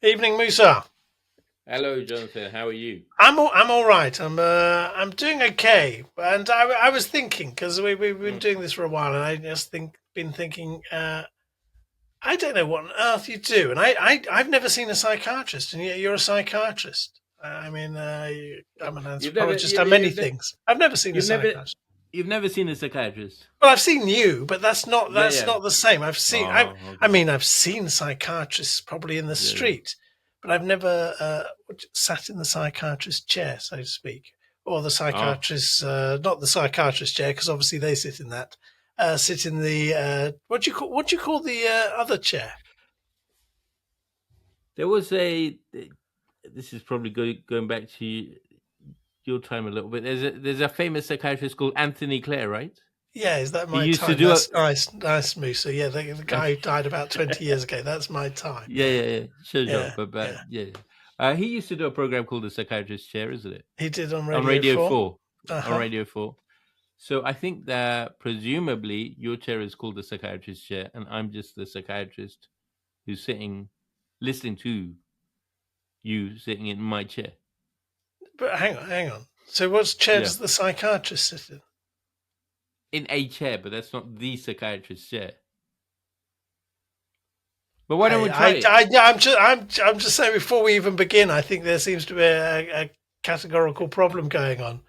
Evening, Musa. Hello, Jonathan. How are you? I'm all right. I'm doing okay. And I was thinking because we've been doing this for a while, and I just been thinking. I don't know what on earth you do, and I've never seen a psychiatrist, and yet you're a psychiatrist. I mean, I'm an You've never, anthropologist. you, I'm many you've, ne- things. I've never seen a you've never, psychiatrist. you've never seen a psychiatrist. Well, I've seen you, but that's not Yeah, yeah. the same. Oh, I okay. mean, I've seen psychiatrists probably in the Yeah, yeah. street, but I've never sat in the psychiatrist chair, so to speak, or the Oh, psychiatrist, not the psychiatrist chair, because obviously they sit in that. Sit in the what do you call the other chair? there was a. This is probably going back to your time a little bit. There's a famous psychiatrist called Anthony Clare, right? Yeah, is that He my used to time? do a. That's nice, Musa. Yeah, the guy who died about 20 years ago. That's my time. Yeah, yeah, yeah. Sure. Yeah, But yeah. yeah. He used to do a program called The Psychiatrist Chair, isn't it? He did on On Radio Radio 4. 4. On Uh-huh. Radio 4. So I think that presumably your chair is called the psychiatrist chair, and I'm just the psychiatrist who's sitting, listening to you sitting in my chair. But hang on. So what chair Yeah. does the psychiatrist sit in? In a chair, but that's not the psychiatrist chair. But why don't we try it? I'm just saying. Before we even begin, I think there seems to be a categorical problem going on.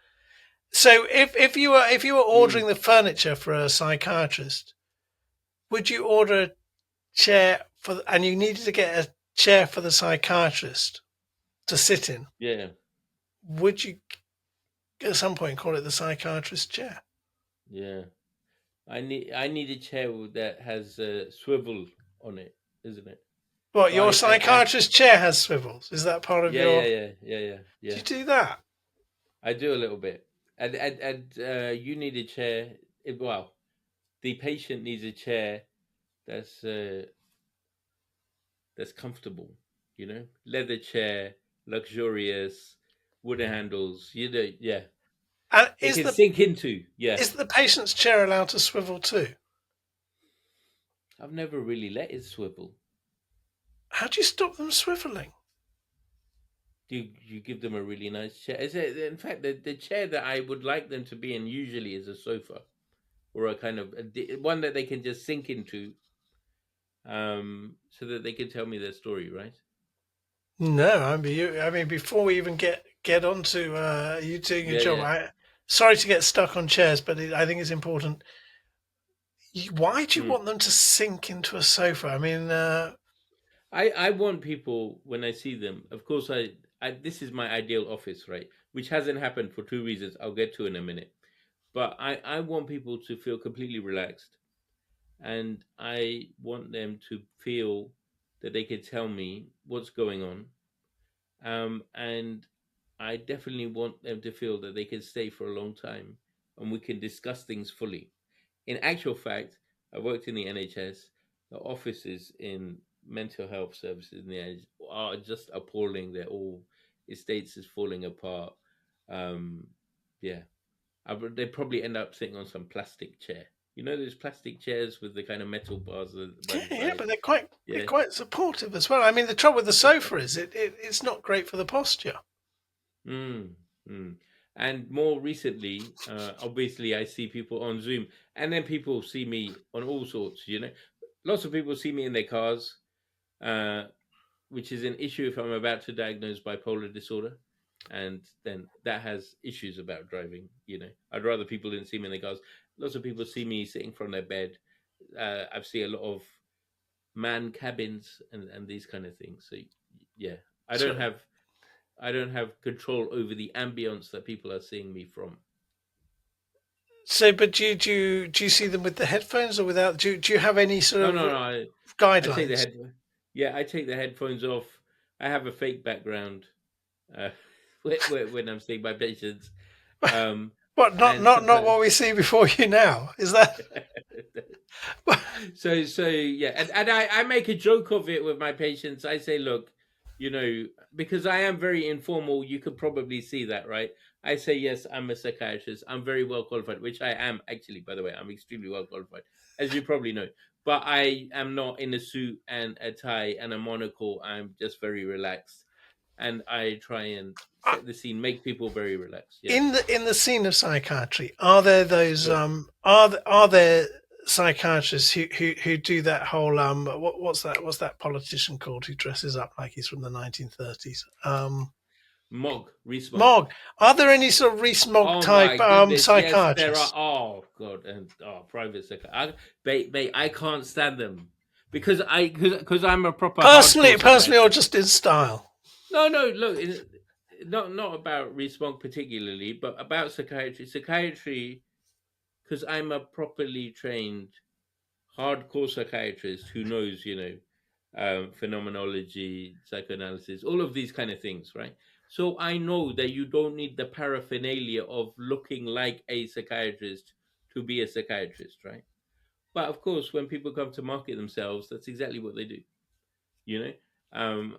So if you were ordering the furniture for a psychiatrist, would you order a chair and you needed to get a chair for the psychiatrist to sit in? Yeah. Would you at some point call it the psychiatrist chair? Yeah. I need a chair that has a swivel on it, isn't it? What, So your psychiatrist chair has swivels? Is that part of your? Yeah. Do you do that? I do a little bit, and you need a chair. Well, the patient needs a chair that's comfortable. You know, leather chair, luxurious, wooden handles. You know, yeah, And they can sink into. Yeah, is the patient's chair allowed to swivel too? I've never really let it swivel. How do you stop them swiveling? You give them a really nice chair? In fact, the chair that I would like them to be in usually is a sofa, or a kind of one that they can just sink into, so that they can tell me their story, right? No, I mean, before we even get onto you doing your job, Yeah. Sorry to get stuck on chairs, but I think it's important. Why do you want them to sink into a sofa? I mean, I want people, when I see them, of course, I this is my ideal office, right? Which hasn't happened for two reasons I'll get to in a minute. But I want people to feel completely relaxed, and I want them to feel that they can tell me what's going on. And I definitely want them to feel that they can stay for a long time and we can discuss things fully. In actual fact, I worked in the NHS. The offices in mental health services in the NHS are just appalling. They're all estates is falling apart. Yeah, they probably end up sitting on some plastic chair. You know those plastic chairs with the kind of metal bars by the yeah, side. but they're Yeah. quite supportive as well. I mean, the trouble with the sofa is it's not great for the posture. And more recently, obviously, I see people on Zoom, and then people see me on all sorts. You know, lots of people see me in their cars, which is an issue if I'm about to diagnose bipolar disorder, and then that has issues about driving. You know, I'd rather people didn't see me in their cars. Lots of people see me sitting from their bed. I've seen a lot of man cabins and these kind of things. So yeah, I don't have control over the ambience that people are seeing me from. So, but do you see them with the headphones or without? Do you have any sort of No. guidelines? I take the I take the headphones off. I have a fake background when I'm seeing my patients. What? Not what we see before you now. Is that? So yeah, and I make a joke of it with my patients. I say, look, you know, because I am very informal, you could probably see that, right? I say, yes, I'm a psychiatrist. I'm very well qualified, which I am actually, by the way. I'm extremely well qualified, as you probably know. but I am not in a suit and a tie and a monocle. I'm just very relaxed, and I try and set the scene, make people very relaxed. Yeah, In the scene of psychiatry, are there those sure. are there psychiatrists who do that whole what's that politician called who dresses up like he's from the 1930s? Reese Mogg. Mog. Are there any sort of Reese Mogg Oh my type goodness, yes, there are. psychiatrists? Oh god, and private sector. I can't stand them because I'm a proper hardcore Personally, or psychiatrist. just in style? No, look, not about Reese Mogg particularly, but about psychiatry. Psychiatry, because I'm a properly trained hardcore psychiatrist who knows, phenomenology, psychoanalysis, all of these kind of things, right? So I know that you don't need the paraphernalia of looking like a psychiatrist to be a psychiatrist, right? But of course, when people come to market themselves, that's exactly what they do. You know,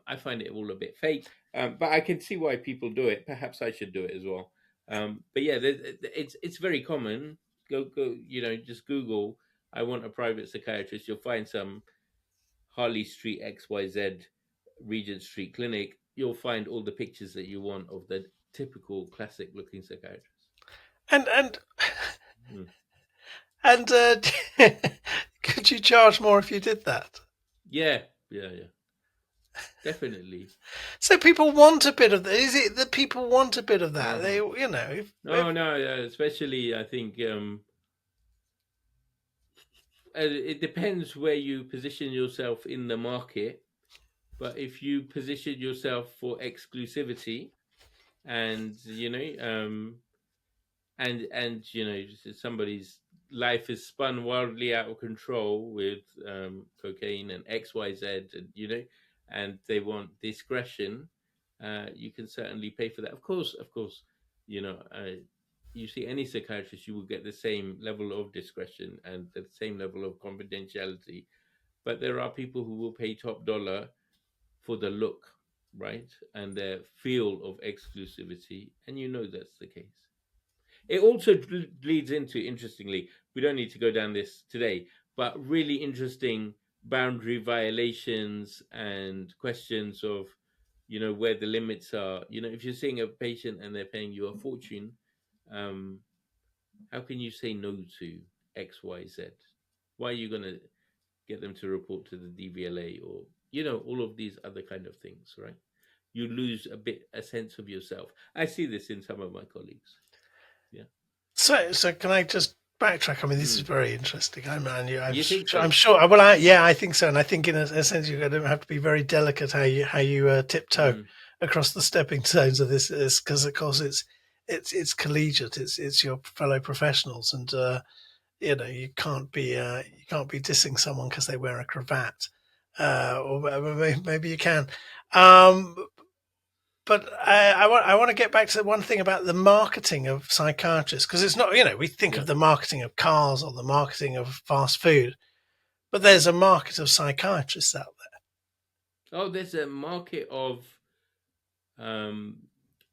I find it all a bit fake, but I can see why people do it. Perhaps I should do it as well. But yeah, it's very common. Go, just Google. I want a private psychiatrist. You'll find some Harley Street XYZ Regent Street clinic. You'll find all the pictures that you want of the typical classic looking psychiatrist. And Mm. and could you charge more if you did that? Yeah, definitely. So people want a bit of that. Is it that people want a bit of that? They, Uh-huh. if No, especially I think it depends where you position yourself in the market. But if you position yourself for exclusivity, and somebody's life is spun wildly out of control with cocaine and XYZ, and they want discretion, you can certainly pay for that. Of course, you know. You see any psychiatrist, you will get the same level of discretion and the same level of confidentiality. But there are people who will pay top dollar for the look, right? And their feel of exclusivity. And that's the case. It also leads into, interestingly, we don't need to go down this today, but really interesting boundary violations and questions of, where the limits are. If you're seeing a patient and they're paying you a fortune, um, how can you say no to X, Y, Z? Why are you going to get them to report to the DVLA or, all of these other kind of things, right? You lose a sense of yourself. I see this in some of my colleagues. Yeah. so can I just backtrack? I mean, this is Mm. very interesting. You think I'm so? sure. Well, I think so, and I think in a sense you have to be very delicate how you tiptoe Mm. across the stepping stones of this, because of course it's collegiate. It's your fellow professionals, and you can't be dissing someone because they wear a cravat, or maybe you can. Um, but I want to get back to the one thing about the marketing of psychiatrists, because it's not, we think Yeah. of the marketing of cars or the marketing of fast food, but there's a market of psychiatrists out Oh, there's a market of um,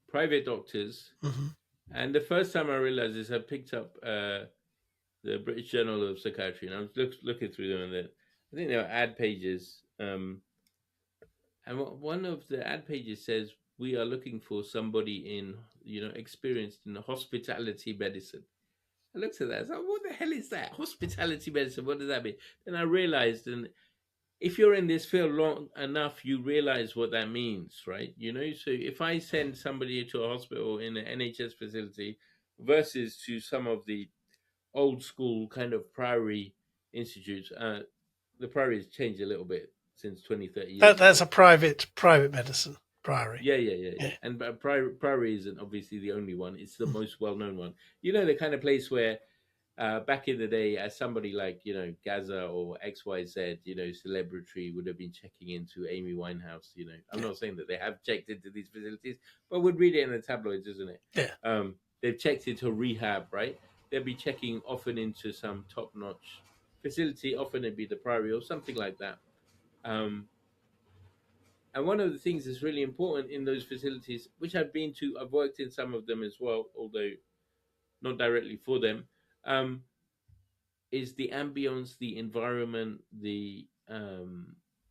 private doctors. there. Hmm. And the first time I realized this, I picked up the British Journal of Psychiatry, and I was looking through them, and I think there were ad pages. And one of the ad pages says, "We are looking for somebody experienced in hospitality medicine." I looked at that. I was like, "What the hell is that? Hospitality medicine? What does that mean?" Then I realized, and if you're in this field long enough, you realize what that means, right? So if I send somebody to a hospital in an NHS facility versus to some of the old school kind of priory institutes, the priory has changed a little bit since 20, 30 years That's ago. a private medicine priory. Yeah. And Priory isn't obviously the only one. It's the most well-known one. The kind of place where back in the day, as somebody like, Gaza or XYZ, celebrity would have been checking into Amy Winehouse. I'm not saying that they have checked into these facilities, but would read it in the tabloids, isn't it? Yeah. They've checked into rehab, right? They'll be checking often into some top-notch facility. Often it'd be the Priory or something like that. Um, and one of the things that's really important in those facilities, which I've been to, I've worked in some of them as well, although not directly for them. Um, is the ambience, the environment, the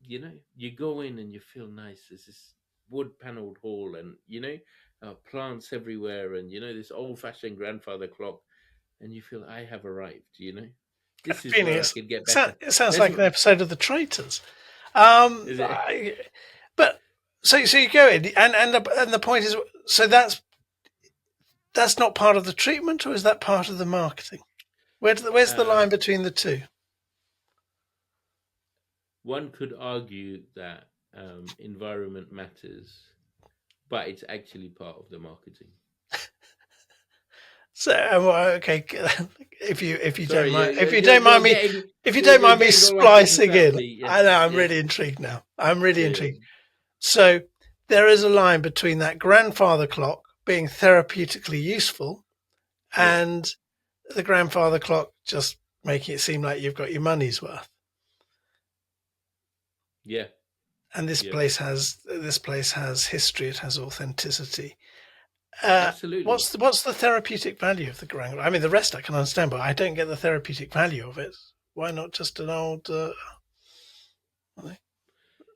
you go in and you feel nice. There's this wood paneled hall, and plants everywhere, and this old fashioned grandfather clock, and you feel I have arrived. This is Feeling where I could get better. it sounds That's like an episode of The Traitors. is it. But so you go in, and the point is, so that's not part of the treatment, or is that part of the marketing? Where's the line between the two? One could argue that environment matters, but it's actually part of the marketing. So okay, if you don't mind me splicing in, I know I'm really intrigued now. I'm really intrigued. So there is a line between that grandfather clock being therapeutically useful and the grandfather clock just making it seem like you've got your money's worth. Yeah. And this place has history. It has authenticity. Absolutely. What's the therapeutic value of the grand? I mean, the rest I can understand, but I don't get the therapeutic value of it. Why not just an old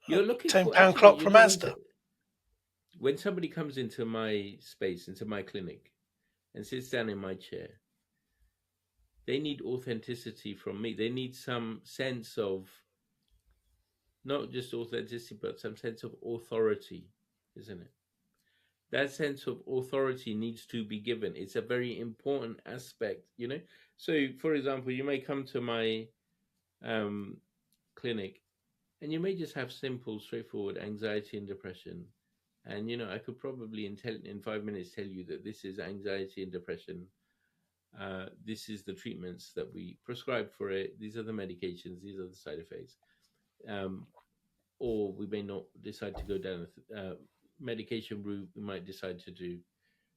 you're looking £10 clock from Asda? When somebody comes into my space, into my clinic, and sits down in my chair, they need authenticity from me. They need some sense of not just authenticity, but some sense of authority, isn't it? That sense of authority needs to be given. It's a very important aspect, So, for example, you may come to my clinic, and you may just have simple, straightforward anxiety and depression. And, I could probably in 5 minutes tell you that this is anxiety and depression. This is the treatments that we prescribe for it. These are the medications. These are the side effects. Or we may not decide to go down a medication route. We might decide to do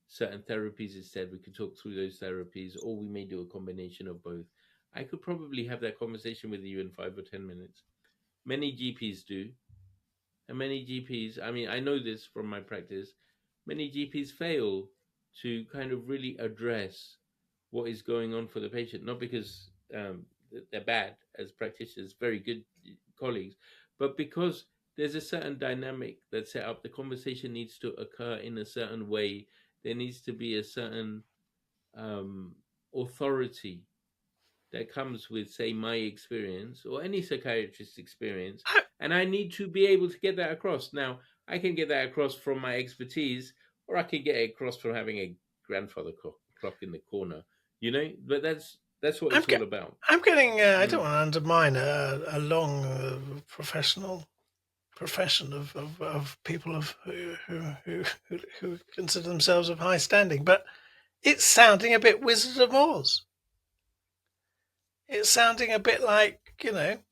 certain therapies instead. We could talk through those therapies, or we may do a combination of both. I could probably have that conversation with you in 5 or 10 minutes. Many GPs do. And many GPs, I mean, I know this from my practice, many GPs fail to kind of really address what is going on for the patient, not because they're bad as practitioners, very good colleagues, but because there's a certain dynamic that's set up. The conversation needs to occur in a certain way. There needs to be a certain authority that comes with, say, my experience or any psychiatrist's experience. And I need to be able to get that across. Now, I can get that across from my expertise, or I can get it across from having a grandfather clock in the corner, but that's what it's all about. I'm getting, I don't want to undermine a long profession of people who consider themselves of high standing, but it's sounding a bit Wizard of Oz. It's sounding a bit like,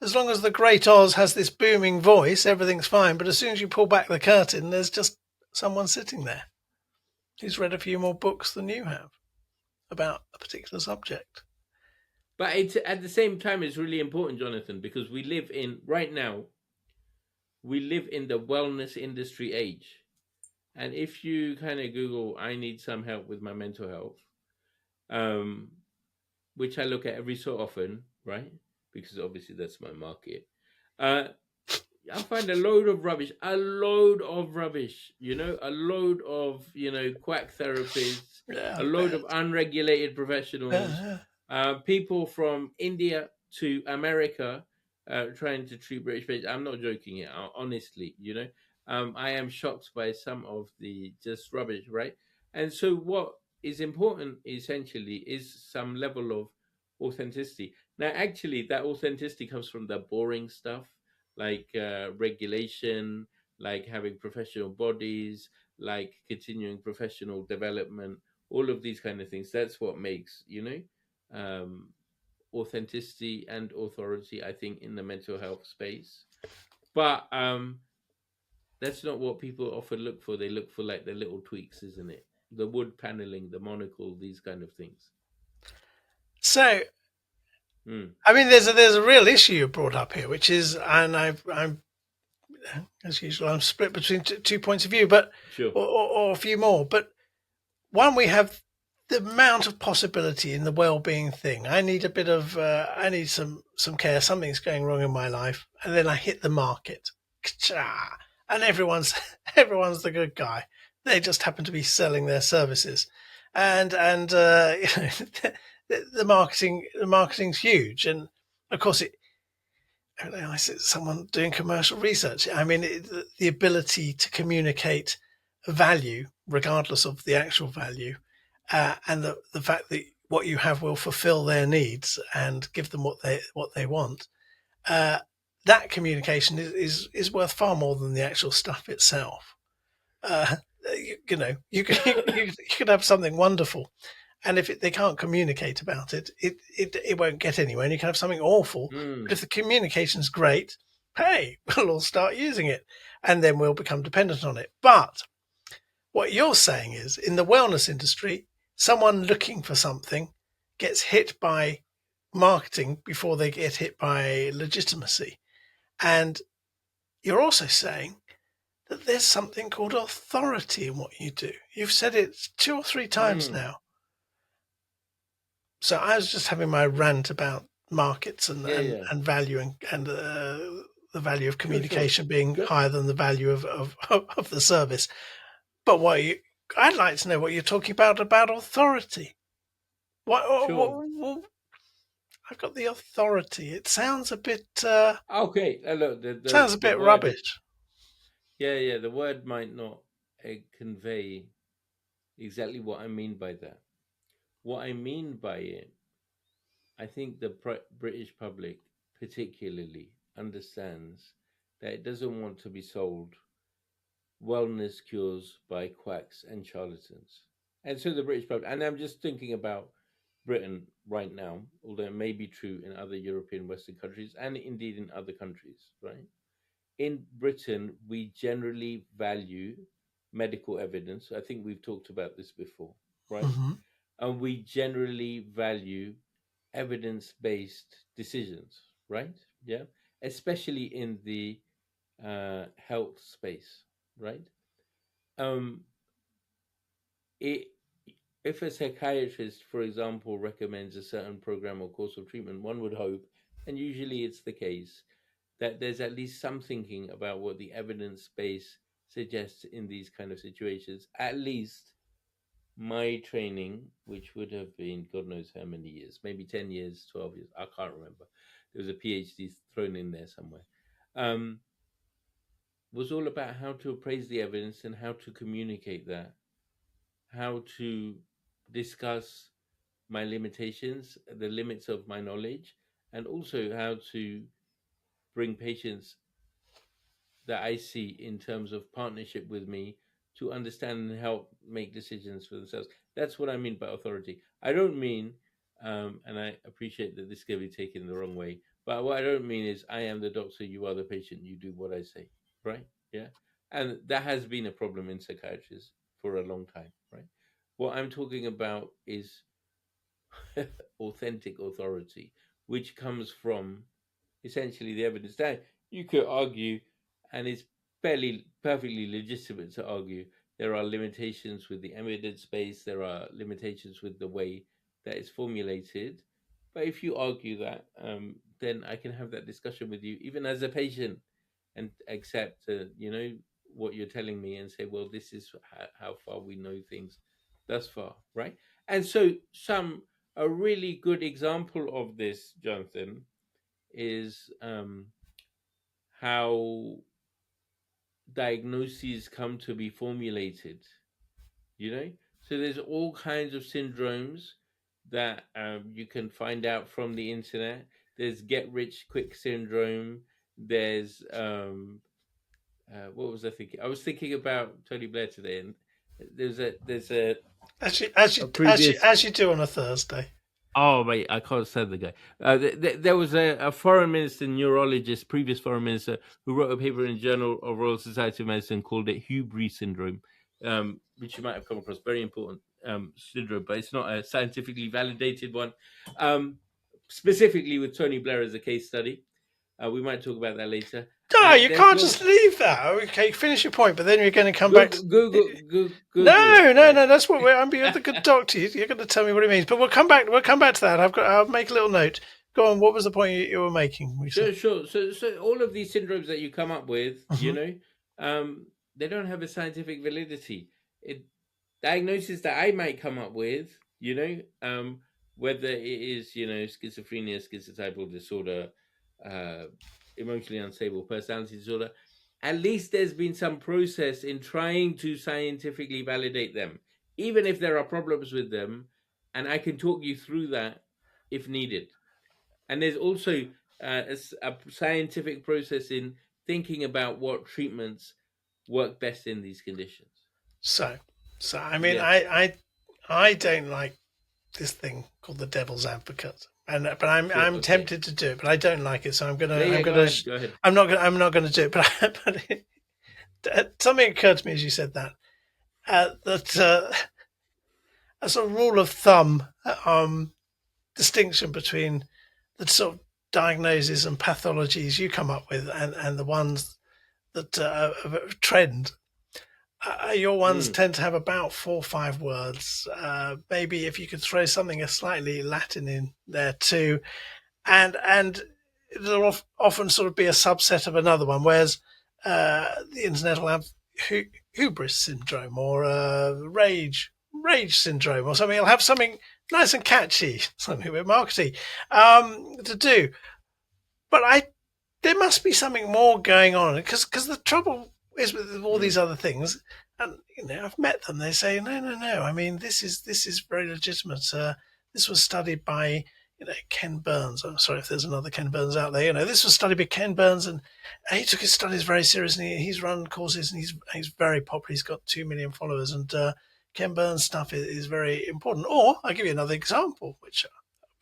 as long as the Great Oz has this booming voice, everything's fine. But as soon as you pull back the curtain, there's just someone sitting there who's read a few more books than you have about a particular subject. But it's, at the same time, it's really important, Jonathan, because we live in the wellness industry age. And if you kind of Google, I need some help with my mental health, which I look at every so often, right? Because obviously that's my market. I find a load of rubbish, a load of quack therapists, a load of unregulated professionals, people from India to America trying to treat British patients. I'm not joking here, honestly, I am shocked by some of the just rubbish, right? And so what is important essentially is some level of authenticity. Now, actually, that authenticity comes from the boring stuff, like regulation, like having professional bodies, like continuing professional development, all of these kind of things. That's what makes, authenticity and authority, I think, in the mental health space. But that's not what people often look for. They look for like the little tweaks, isn't it? The wood paneling, the monocle, these kind of things. So, I mean, there's a real issue you brought up here, which is, and I'm as usual, I'm split between two points of view, but sure. or a few more. But one, we have the amount of possibility in the well-being thing. I need a bit of, I need some care. Something's going wrong in my life, and then I hit the market, and everyone's the good guy. They just happen to be selling their services, and the marketing's huge, and of course I see someone doing commercial research. I mean, the ability to communicate value, regardless of the actual value, and the fact that what you have will fulfill their needs and give them what they want. That communication is worth far more than the actual stuff itself. You could have something wonderful, and if they can't communicate about it, it won't get anywhere. And you can have something awful, but if the communication's great, hey, we'll all start using it, and then we'll become dependent on it. But what you're saying is, in the wellness industry, someone looking for something gets hit by marketing before they get hit by legitimacy. And you're also saying that there's something called authority in what you do. You've said it 2 or 3 times now. So I was just having my rant about markets and value and the value of communication being higher than the value of the service. But I'd like to know what you're talking about authority. What I've got the authority. It sounds a bit okay. Look, sounds a bit rubbish. Yeah. The word might not convey exactly what I mean by that. What I mean by it, I think the British public particularly understands that it doesn't want to be sold wellness cures by quacks and charlatans. And so the British public, and I'm just thinking about Britain right now, although it may be true in other European Western countries and indeed in other countries, right? In Britain, we generally value medical evidence. I think we've talked about this before, right? Mm-hmm. And we generally value evidence-based decisions, right? Yeah, especially in the health space, right? If a psychiatrist, for example, recommends a certain program or course of treatment, one would hope, and usually it's the case, that there's at least some thinking about what the evidence base suggests in these kind of situations. At least my training, which would have been God knows how many years, maybe 10 years, 12 years, I can't remember. There was a PhD thrown in there somewhere. Was all about how to appraise the evidence and how to communicate that, how to discuss my limitations, the limits of my knowledge, and also how to bring patients that I see in terms of partnership with me to understand and help make decisions for themselves. That's what I mean by authority. I don't mean, and I appreciate that this can be taken the wrong way, but what I don't mean is I am the doctor, you are the patient, you do what I say, right? Yeah. And that has been a problem in psychiatry for a long time, right? What I'm talking about is authentic authority, which comes from essentially the evidence. That you could argue, and it's perfectly legitimate to argue, there are limitations with the evidence base, there are limitations with the way that it's formulated. But if you argue that, then I can have that discussion with you, even as a patient, and accept, what you're telling me and say, well, this is how far we know things thus far, right? And so a really good example of this, Jonathan, is how diagnoses come to be formulated. So there's all kinds of syndromes that you can find out from the internet. There's get rich quick syndrome. There's what was I thinking? I was thinking about Tony Blair today, and there's a as you do on a Thursday. Oh, mate, I can't stand the guy. There was a foreign minister, neurologist, previous foreign minister, who wrote a paper in the Journal of Royal Society of Medicine called it Hubris syndrome, which you might have come across. Very important syndrome, but it's not a scientifically validated one. Specifically with Tony Blair as a case study. We might talk about that later. No, you There's can't lots. just leave that. Okay, finish your point, but then you're going to come back to... Google No, it. no, Right? no. That's what I'm being the good doctor. You're going to tell me what it means, but we'll come back. We'll come back to that. I'll make a little note. Go on. What was the point you were making? Sure, sure. So all of these syndromes that you come up with, they don't have a scientific validity. Diagnosis that I might come up with, whether it is, schizophrenia, schizotypal disorder, emotionally unstable personality disorder, at least there's been some process in trying to scientifically validate them, even if there are problems with them, and I can talk you through that if needed. And there's also a scientific process in thinking about what treatments work best in these conditions. So I mean, Yeah. I don't like this thing called the devil's advocate, but Sure. I'm Okay. tempted to do it, but I don't like it, so I'm Yeah. Go ahead. I'm not gonna do it. But something occurred to me as you said that a sort of rule of thumb distinction between the sort of diagnoses and pathologies you come up with and the ones that trend. Your ones tend to have about 4 or 5 words. Maybe if you could throw something a slightly Latin in there too, and it'll often sort of be a subset of another one. Whereas the internet will have hubris syndrome or rage syndrome or something. It'll have something nice and catchy, something a bit markety to do. But there must be something more going on because the trouble is with all these other things, and I've met them. They say no. I mean, this is very legitimate. This was studied by Ken Burns. I'm sorry if there's another Ken Burns out there. This was studied by Ken Burns, and he took his studies very seriously. He's run courses, and he's very popular. He's got 2 million followers, and Ken Burns stuff is very important. Or I'll give you another example, which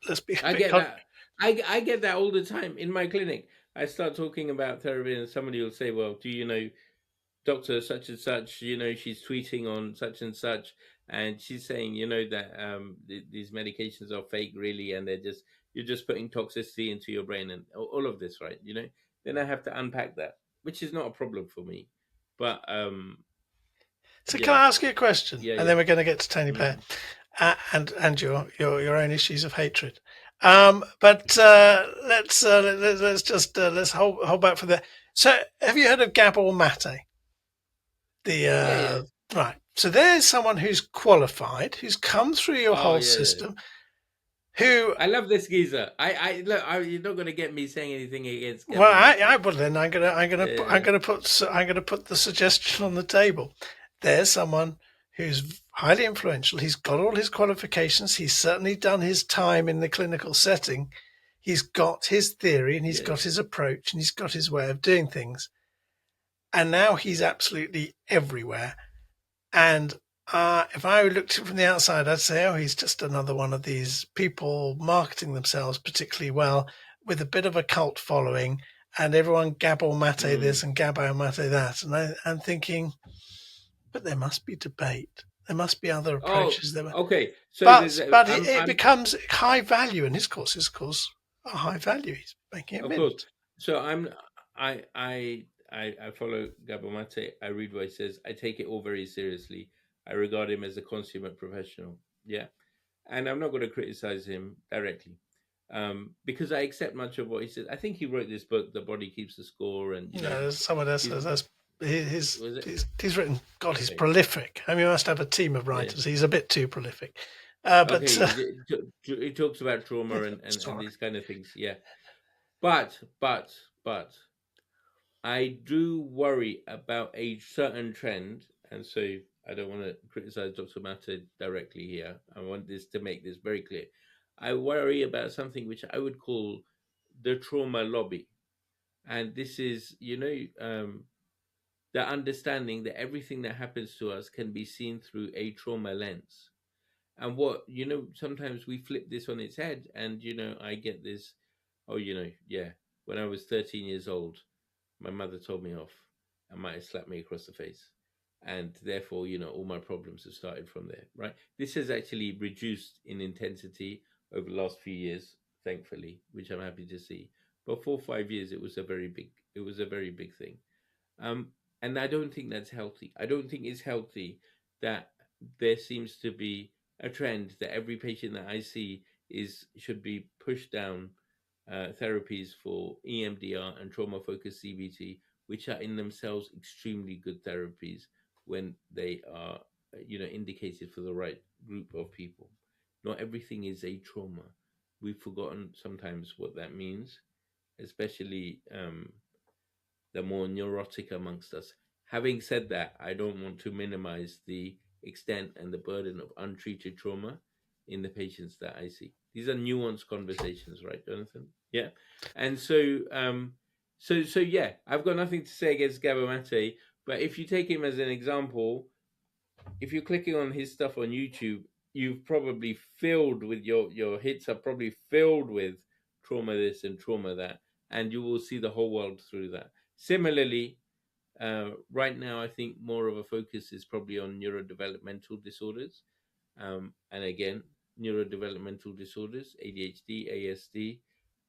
let's be. I get that. I get that all the time in my clinic. I start talking about therapy, and somebody will say, "Well, do you know Doctor such and such? She's tweeting on such and such, and she's saying, that these medications are fake, really, and you're just putting toxicity into your brain, and all of this, right? Then I have to unpack that, which is not a problem for me, but So can I ask you a question, yeah, and then we're going to get to Tony Blair and your own issues of hatred. But let's just let's hold back for that. So, have you heard of Gabor Maté? Yeah. Right. So there's someone who's qualified, who's come through your whole system. Who I love this geezer. I look. You're not going to get me saying anything against. Gabor well, then I'm gonna put the suggestion on the table. There's someone who's highly influential. He's got all his qualifications. He's certainly done his time in the clinical setting. He's got his theory and he's got his approach and he's got his way of doing things. And now he's absolutely everywhere. And if I looked from the outside, I'd say, oh, he's just another one of these people marketing themselves particularly well with a bit of a cult following, and everyone Gabor Maté this and Gabor Maté that. And I'm thinking, but there must be debate. There must be other approaches. Okay. So but it becomes high value, and his courses, are high value. He's making it mint. Course. So I follow Gabor Maté. I read what he says. I take it all very seriously. I regard him as a consummate professional. Yeah. And I'm not going to criticize him directly because I accept much of what he says. I think he wrote this book, The Body Keeps the Score. And someone else says he's written. God, he's prolific. I mean, he must have a team of writers. Yeah. He's a bit too prolific. But he talks about trauma and these kind of things. Yeah. But I do worry about a certain trend, and so I don't want to criticize Dr. Maté directly here. I want to make this very clear. I worry about something which I would call the trauma lobby. And this is, the understanding that everything that happens to us can be seen through a trauma lens. And sometimes we flip this on its head, and, I get this, when I was 13 years old, my mother told me off and might have slapped me across the face. And therefore, all my problems have started from there, right? This has actually reduced in intensity over the last few years, thankfully, which I'm happy to see. But 4 or 5 years, it was a very It was a very big thing. And I don't think that's healthy. I don't think it's healthy that there seems to be a trend that every patient that I see should be pushed down therapies for EMDR and trauma focused CBT, which are in themselves extremely good therapies when they are, indicated for the right group of people. Not everything is a trauma. We've forgotten sometimes what that means, especially the more neurotic amongst us. Having said that, I don't want to minimize the extent and the burden of untreated trauma in the patients that I see. These are nuanced conversations, right, Jonathan? Yeah. And so yeah, I've got nothing to say against Gabor Maté, but if you take him as an example, if you're clicking on his stuff on YouTube, you've probably filled with your hits are probably filled with trauma this and trauma that, and you will see the whole world through that. Similarly, right now, I think more of a focus is probably on neurodevelopmental disorders. And again, neurodevelopmental disorders, ADHD, ASD,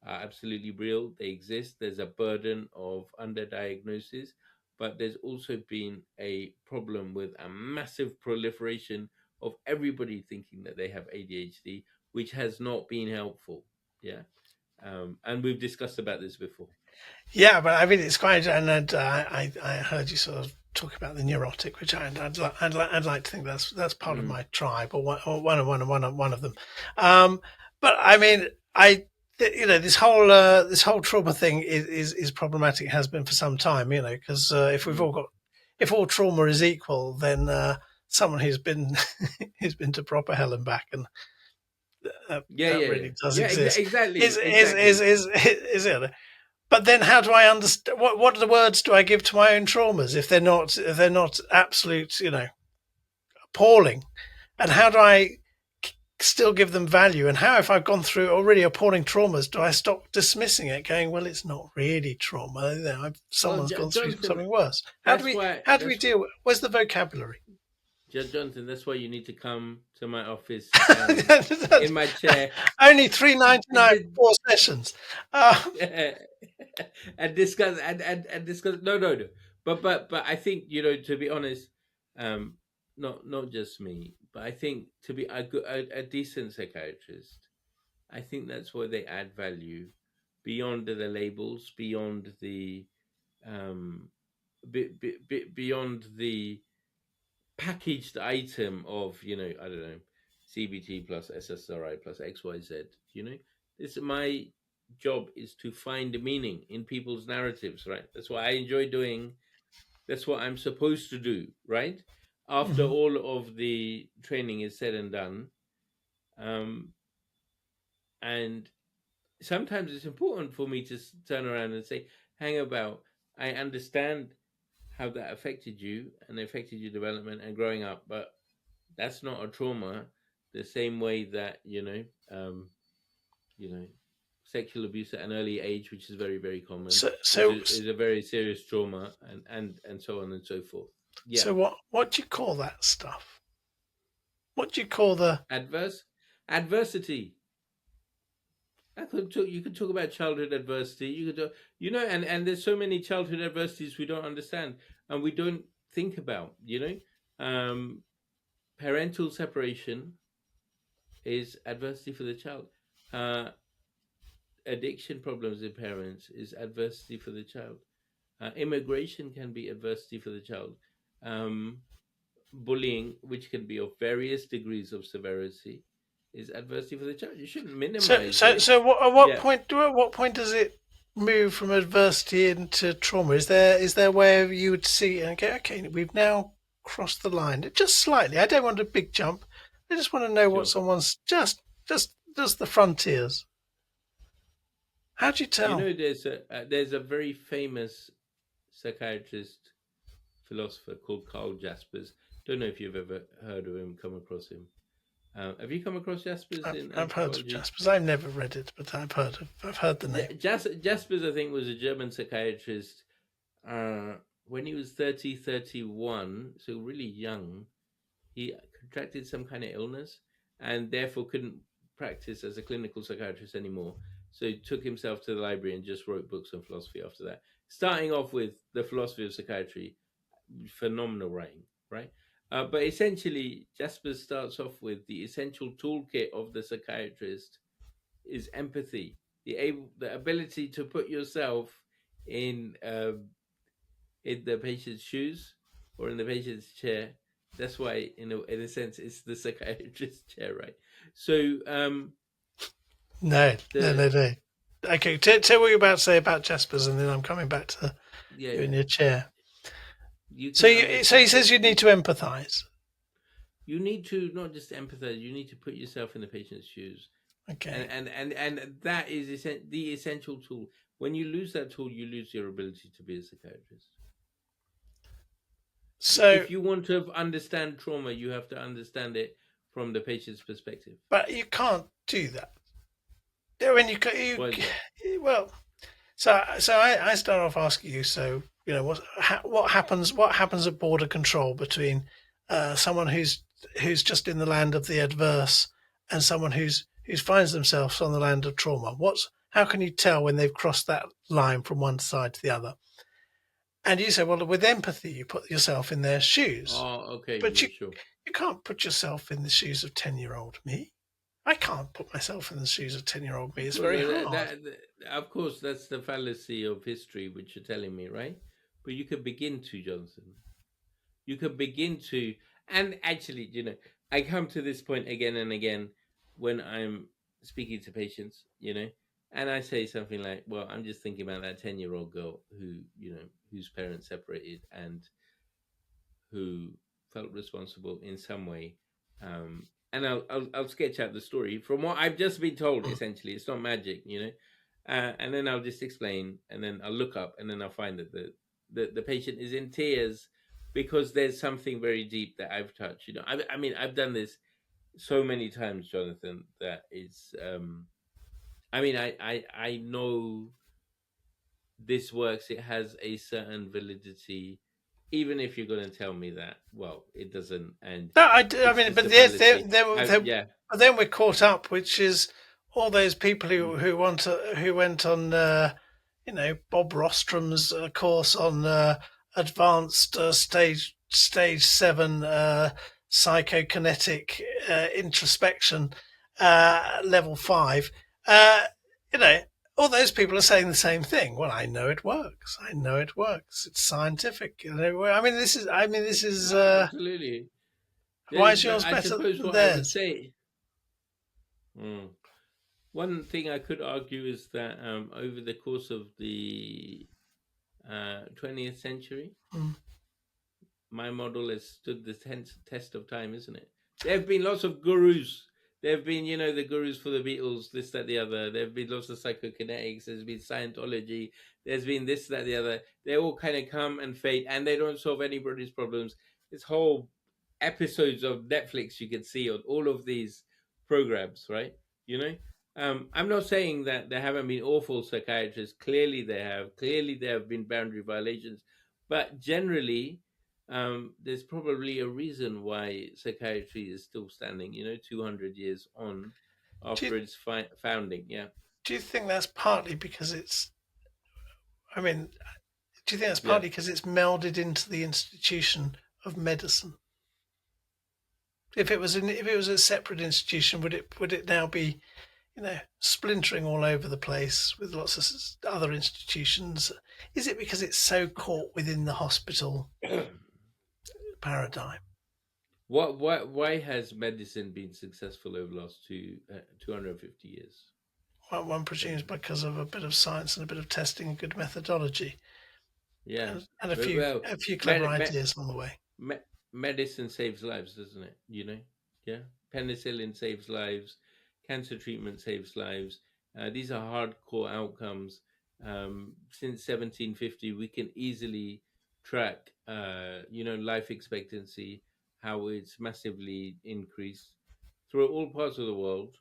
are absolutely real. They exist. There's a burden of underdiagnosis, but there's also been a problem with a massive proliferation of everybody thinking that they have ADHD, which has not been helpful. Yeah. And we've discussed about this before. Yeah, but I mean, it's quite, and I heard you sort of talk about the neurotic, which I'd like to think that's part of my tribe, or one of them. But I mean, this whole trauma thing is problematic. It has been for some time, because if all trauma is equal, then someone who's been who's been to proper hell and back, and really does exist. Exactly. Is it? But then, how do I understand? What are the words do I give to my own traumas if they're not absolute, appalling? And how do I still give them value? And how, if I've gone through already appalling traumas, do I stop dismissing it, going, well, it's not really trauma. Someone's gone through something worse. How do we deal with? Where's the vocabulary? Jonathan, that's why you need to come to my office in my chair. Only $3.99 4 sessions. And discuss and discuss. No. But I think, to be honest, not just me, but I think to be a decent psychiatrist, I think that's where they add value beyond the labels, beyond the beyond the packaged item of, I don't know, CBT plus SSRI plus XYZ. This my job is to find the meaning in people's narratives, right? That's what I enjoy doing. That's what I'm supposed to do, right? After all of the training is said and done. And sometimes it's important for me to turn around and say, hang about, I understand how that affected you and affected your development and growing up, but that's not a trauma the same way that, sexual abuse at an early age, which is very, very common, is a very serious trauma, and so on and so forth. Yeah. So what do you call that stuff? What do you call the adversity? You could talk about childhood adversity. You could talk, and there's so many childhood adversities we don't understand and we don't think about. Parental separation is adversity for the child. Addiction problems in parents is adversity for the child. Immigration can be adversity for the child. Bullying, which can be of various degrees of severity, is adversity for the child. You shouldn't minimize. So at what point does it move from adversity into trauma? Is there where you would see and go, okay, we've now crossed the line, just slightly? I don't want a big jump. I just want to know what someone's just the frontiers. How do you tell? There's a very famous psychiatrist philosopher called Carl Jaspers. Don't know if you've ever heard of him, come across him. Have you come across Jaspers? I've heard of Jaspers. I've never read it, but I've heard the name. Jaspers, I think, was a German psychiatrist. When he was 31, so really young, he contracted some kind of illness and therefore couldn't practice as a clinical psychiatrist anymore. So he took himself to the library and just wrote books on philosophy after that. starting off with the philosophy of psychiatry, phenomenal writing, right? But essentially, Jaspers starts off with the essential toolkit of the psychiatrist is empathy, the ability to put yourself in the patient's shoes or in the patient's chair. That's why, in a sense, it's the psychiatrist's chair, right? So, No. Okay, tell what you're about to say about Jaspers, and then I'm coming back to you in your chair. You So, can so he says you need to empathise. You need to not just empathize. You need to put yourself in the patient's shoes. Okay. And that is the essential tool. When you lose that tool, you lose your ability to be a psychiatrist. So, if you want to understand trauma, you have to understand it from the patient's perspective. But you can't do that. When well, so I start off asking you. So what happens at border control between someone who's just in the land of the adverse and someone who finds themselves on the land of trauma? How can you tell when they've crossed that line from one side to the other? And you say, well, with empathy, you put yourself in their shoes. Oh, okay. But you can't put yourself in the shoes of 10-year-old me. I can't put myself in the shoes of 10-year-old me. It's very hard. Of course, that's the fallacy of history, which you're telling me, right? But you could begin to, Jonathan. You could begin to, and actually, I come to this point again and again when I'm speaking to patients, and I say something like, well, I'm just thinking about that 10-year-old girl who, whose parents separated and who felt responsible in some way. And I'll sketch out the story from what I've just been told. Essentially, it's not magic, and then I'll just explain, and then I'll look up, and then I'll find that the patient is in tears because there's something very deep that I've touched. I mean, I've done this so many times, Jonathan, that it's I know this works. It has a certain validity, even if you're going to tell me that, well, it doesn't. And no, I mean, but then we're caught up, which is all those people who went on Bob Rostrom's course on advanced stage 7 psychokinetic introspection level 5. All those people are saying the same thing. Well, I know it works. It's scientific. I mean, this is absolutely. Why is yours better than theirs? I would say, one thing I could argue is that over the course of the 20th century, my model has stood the test of time, isn't it? There have been lots of gurus. There have been, the gurus for the Beatles, this, that, the other. There have been lots of psychokinetics. There's been Scientology. There's been this, that, the other. They all kind of come and fade, and they don't solve anybody's problems. This whole episodes of Netflix you can see on all of these programs, right? I'm not saying that there haven't been awful psychiatrists. Clearly there have been boundary violations, but generally there's probably a reason why psychiatry is still standing 200 years on after its founding. Do you think that's partly because it's melded into the institution of medicine? If it was a separate institution, would it now be splintering all over the place with lots of other institutions? Is it because it's so caught within the hospital paradigm? Why has medicine been successful over the last 250 years? Well, one presumes because of a bit of science and a bit of testing and good methodology. Yeah, and a few clever ideas on the way. Medicine saves lives, doesn't it? Yeah. Penicillin saves lives. Cancer treatment saves lives. These are hardcore outcomes. Since 1750, we can easily track, life expectancy, how it's massively increased through all parts of the world,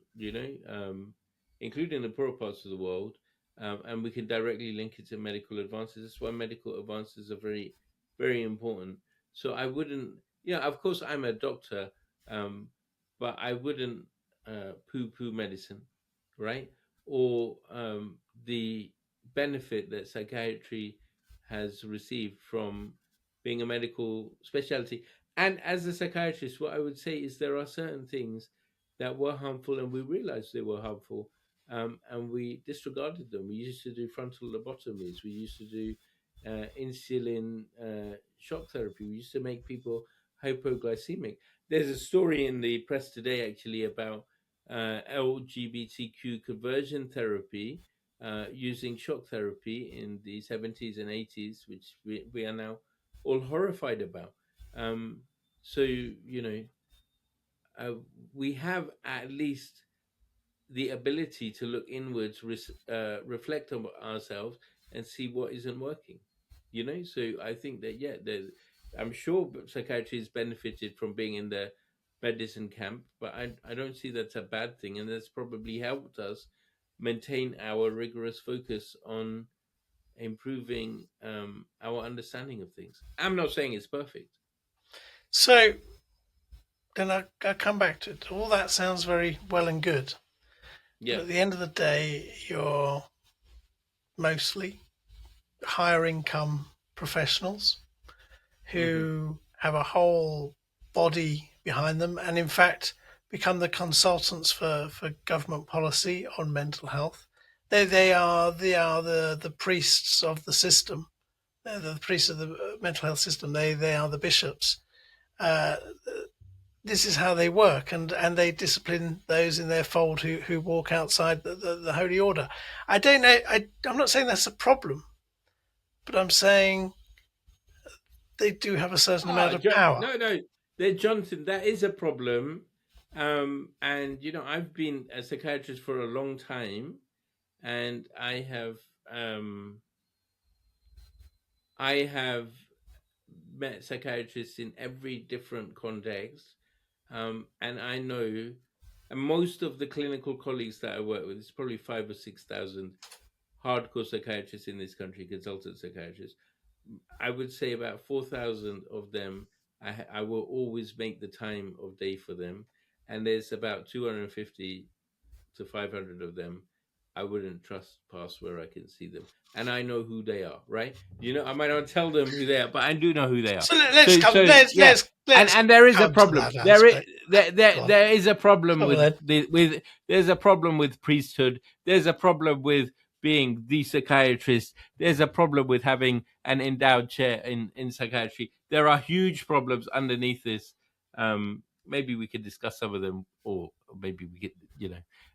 including the poorer parts of the world. And we can directly link it to medical advances. That's why medical advances are very, very important. So I wouldn't, of course I'm a doctor, but I wouldn't poo-poo medicine, right? Or the benefit that psychiatry has received from being a medical specialty. And as a psychiatrist, what I would say is there are certain things that were harmful, and we realized they were harmful, and we disregarded them. We used to do frontal lobotomies. We used to do insulin shock therapy. We used to make people hypoglycemic. There's a story in the press today, actually, about LGBTQ conversion therapy using shock therapy in the 70s and 80s, which we are now all horrified about. So, we have at least the ability to look inwards, reflect on ourselves, and see what isn't working. So I think that I'm sure psychiatry has benefited from being in the medicine camp, but I don't see that's a bad thing, and that's probably helped us maintain our rigorous focus on improving our understanding of things. I'm not saying it's perfect. So then I come back to it. All that sounds very well and good. Yeah. But at the end of the day, you're mostly higher income professionals who have a whole body behind them, and in fact become the consultants for government policy on mental health. They are the priests of the system. They're the priests of the mental health system. They are the bishops. This is how they work, and they discipline those in their fold who walk outside the holy order. I don't know. I'm not saying that's a problem, but I'm saying they do have a certain amount of power. No, Jonathan, that is a problem. And I've been a psychiatrist for a long time, and I have met psychiatrists in every different context, and I know, and most of the clinical colleagues that I work with, it's probably 5,000 or 6,000 hardcore psychiatrists in this country, consultant psychiatrists. I would say about 4,000 of them, I will always make the time of day for them, and there's about 250 to 500 of them I wouldn't trust past where I can see them, and I know who they are. Right? I might not tell them who they are, but I do know who they are. So let's and there is a problem. There is a problem with there's a problem with priesthood. There's a problem with being the psychiatrist. There's a problem with having an endowed chair in psychiatry. There are huge problems underneath this. Maybe we could discuss some of them, or maybe we could,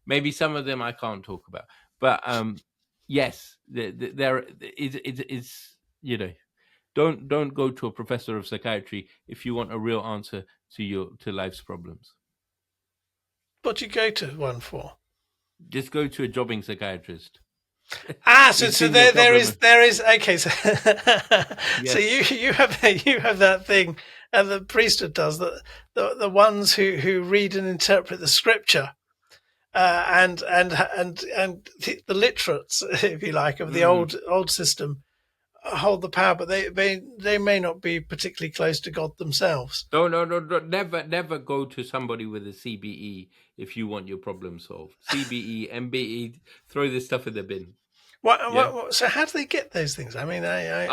maybe some of them I can't talk about. But yes, there it's don't go to a professor of psychiatry if you want a real answer to life's problems. What do you go to one for? Just go to a jobbing psychiatrist. So there is okay. So, yes. So you have that thing, and the priesthood does that. The ones who read and interpret the scripture, and the literates, if you like, of the old system, hold the power, but they may not be particularly close to God themselves. No, never go to somebody with a CBE if you want your problem solved. CBE, MBE, throw this stuff in the bin. What, so how do they get those things? I mean, I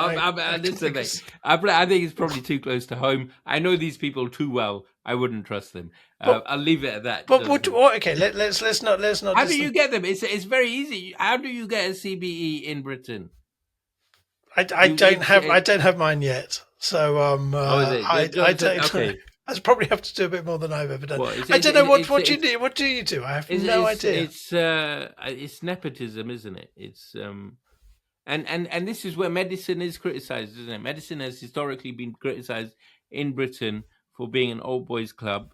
think it's probably too close to home. I know these people too well. I wouldn't trust them. I'll leave it at that. But okay, let's not. How do you get them? It's very easy. How do you get a CBE in Britain? I don't have mine yet. So I don't. Okay. I probably have to do a bit more than I've ever done. I don't know what you do. What do you do? I have no idea. It's nepotism, isn't it? It's and this is where medicine is criticised, isn't it? Medicine has historically been criticised in Britain for being an old boys club,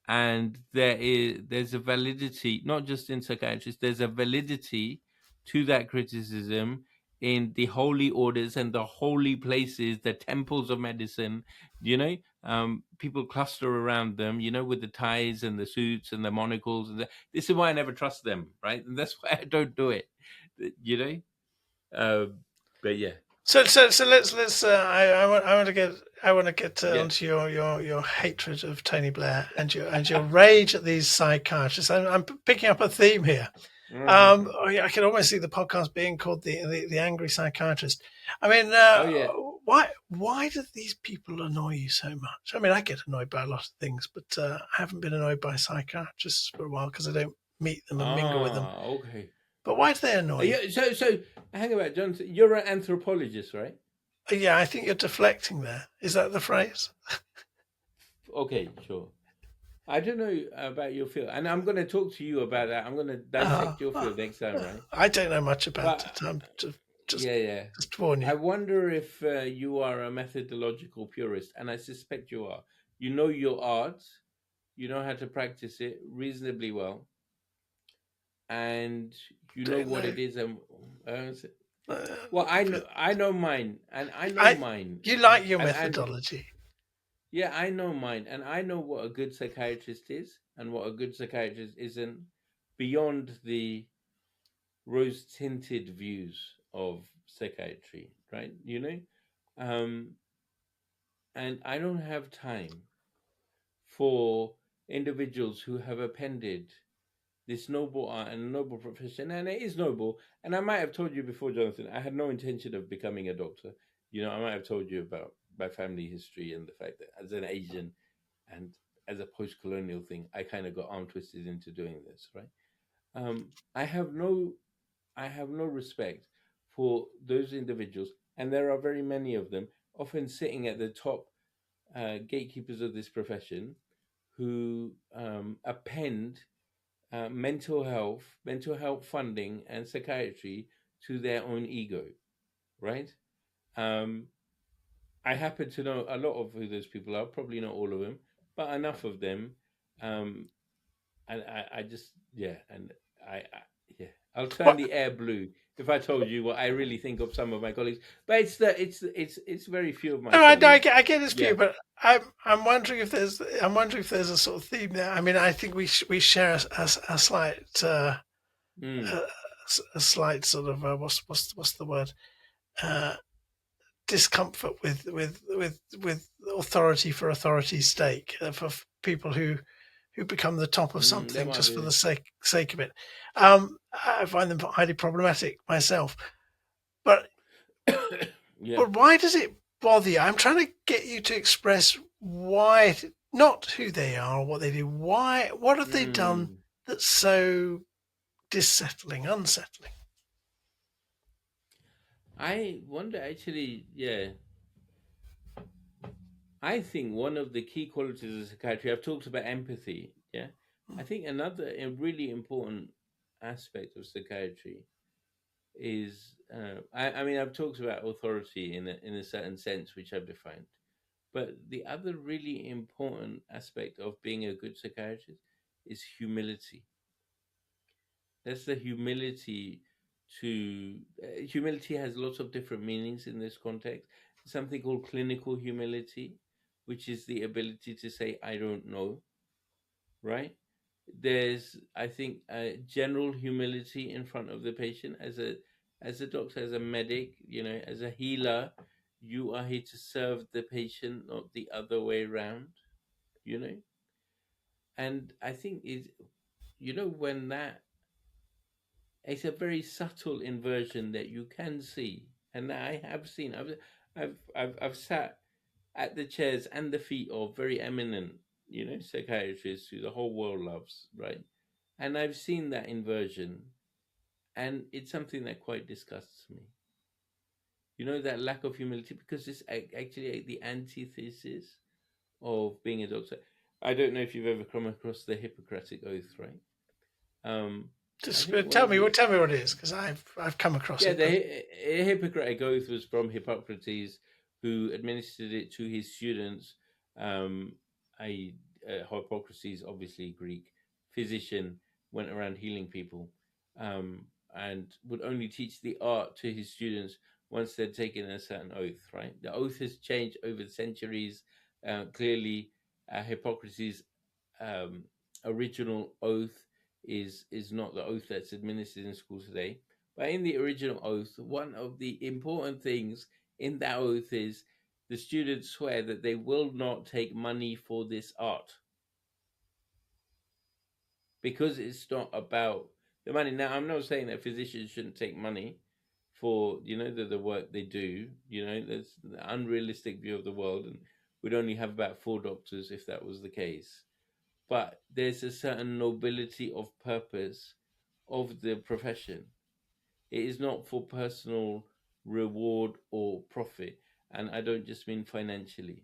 and there's a validity, not just in psychiatrists. There's a validity to that criticism in the holy orders and the holy places, the temples of medicine. People cluster around them, with the ties and the suits and the monocles. This is why I never trust them, right? And that's why I don't do it, But yeah. So let's. I want to get onto your hatred of Tony Blair and your rage at these psychiatrists. I'm picking up a theme here. I can almost see the podcast being called the Angry Psychiatrist. I mean, Oh yeah. why do these people annoy you so much? I mean, I get annoyed by a lot of things, but I haven't been annoyed by psychiatrists for a while because I don't meet them and mingle with them. Okay. But why do they annoy you? Yeah, so hang about, Jonathan. You're an anthropologist, right? Yeah, I think you're deflecting there. Is that the phrase? Okay, sure. I don't know about your field, and I'm going to talk to you about that. I'm going to dissect your field next time, right? I don't know much about But, it. I'm just yeah. just warn you. I wonder if you are a methodological purist, and I suspect you are. You know your art, you know how to practice it reasonably well, and you know what it is. And well, I know mine, and I know mine. You like your and methodology. Yeah, I know mine, and I know what a good psychiatrist is and what a good psychiatrist isn't, beyond the rose-tinted views of psychiatry, right? You know, and I don't have time for individuals who have appended this noble art and noble profession, and it is noble. And I might have told you before, Jonathan, I had no intention of becoming a doctor. You know, I might have told you about my family history and the fact that as an Asian and as a post-colonial thing, I kind of got arm twisted into doing this, right? I have no respect for those individuals, and there are very many of them, often sitting at the top gatekeepers of this profession, who append mental health funding, and psychiatry to their own ego, right? I happen to know a lot of who those people are, probably not all of them, but enough of them. And I just, yeah, and yeah, I'll turn the air blue if I told you what I really think of some of my colleagues. But it's very few of my. No, I get this view, but I'm wondering if there's a sort of theme there. I mean, I think we share a slight a slight sort of what's the word, discomfort with authority for authority's sake, for people who become the top of something just for the sake of it. I find them highly problematic myself, but but why does it bother you? I'm trying to get you to express why, not who they are or what they do. Why? What have they done that's so unsettling? I wonder, actually, yeah. I think one of the key qualities of psychiatry, I've talked about empathy, yeah. I think another really important aspect of psychiatry is, I mean, I've talked about authority in a certain sense, which I've defined. But the other really important aspect of being a good psychiatrist is humility. That's the humility to. Humility has lots of different meanings in this context. Something called clinical humility, which is the ability to say, I don't know, right? There's, I think, general humility in front of the patient as a doctor, as a medic, you know, as a healer. You are here to serve the patient, not the other way around, you know. And I think when that, it's a very subtle inversion that you can see, and I have seen. I've sat at the chairs and the feet of very eminent, you know, psychiatrists who the whole world loves, right? And I've seen that inversion, and it's something that quite disgusts me. You know, that lack of humility, because it's actually the antithesis of being a doctor. I don't know if you've ever come across the Hippocratic Oath, right? Just tell me what it is, because I've come across it. Yeah, the Hippocratic Oath was from Hippocrates, who administered it to his students. Hippocrates, obviously Greek physician, went around healing people, and would only teach the art to his students once they'd taken a certain oath. Right, the oath has changed over the centuries. Clearly, Hippocrates' original oath is not the oath that's administered in schools today. But in the original oath, one of the important things in that oath is the students swear that they will not take money for this art, because it's not about the money. Now, I'm not saying that physicians shouldn't take money for the work they do. There's the unrealistic view of the world, and we'd only have about 4 doctors if that was the case. But there's a certain nobility of purpose of the profession. It is not for personal reward or profit, and I don't just mean financially.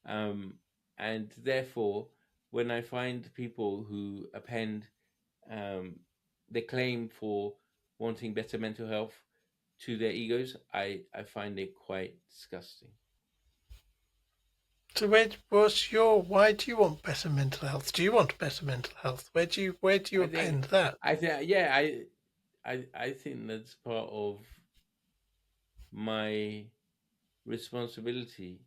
And therefore, when I find people who append the claim for wanting better mental health to their egos, I find it quite disgusting. So why do you want better mental health? Do you want better mental health? Where do you append that? I think that's part of my responsibility,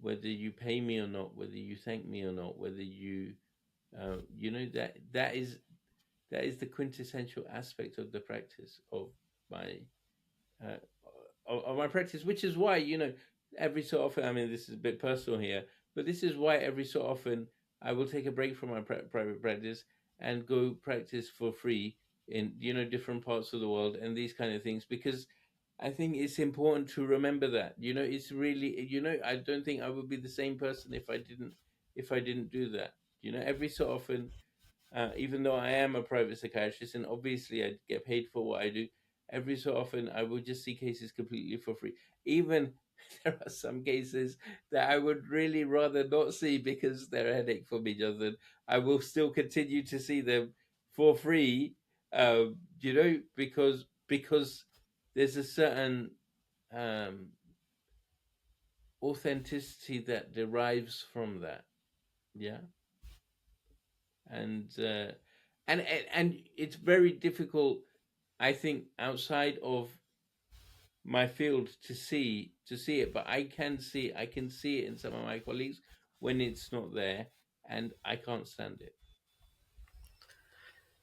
whether you pay me or not, whether you thank me or not, whether you that is the quintessential aspect of the practice of my practice, which is why every so often, I mean, this is a bit personal here, but this is why every so often I will take a break from my private practice and go practice for free in different parts of the world and these kind of things, because I think it's important to remember that it's really I don't think I would be the same person if I didn't do that. Every so often, even though I am a private psychiatrist and obviously I get paid for what I do, every so often I will just see cases completely for free. Even there are some cases that I would really rather not see because they're a headache for me, Jonathan. I will still continue to see them for free, because there's a certain authenticity that derives from that. Yeah. And it's very difficult, I think, outside of my field to see it, but I can see it in some of my colleagues when it's not there, and I can't stand it.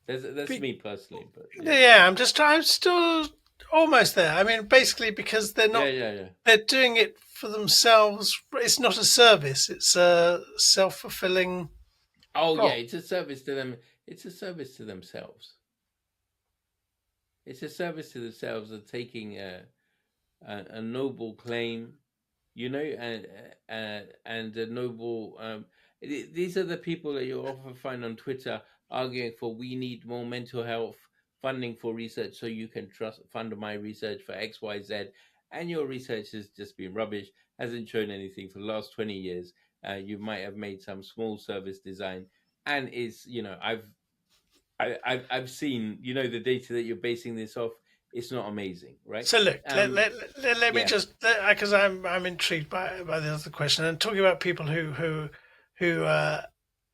That's me personally, but yeah, I'm still almost there. I mean, basically because they're not they're doing it for themselves. It's not a service, it's a self-fulfilling role. It's a service to them. It's a service to themselves. It's a service to themselves of taking a noble claim, and a noble. These are the people that you often find on Twitter arguing for we need more mental health funding for research so you can fund my research for X, Y, Z, and your research has just been rubbish, hasn't shown anything for the last 20 years. You might have made some small service design, and I've seen the data that you're basing this off. It's not amazing, right? So look, let me just, because I'm intrigued by the other question, and talking about people who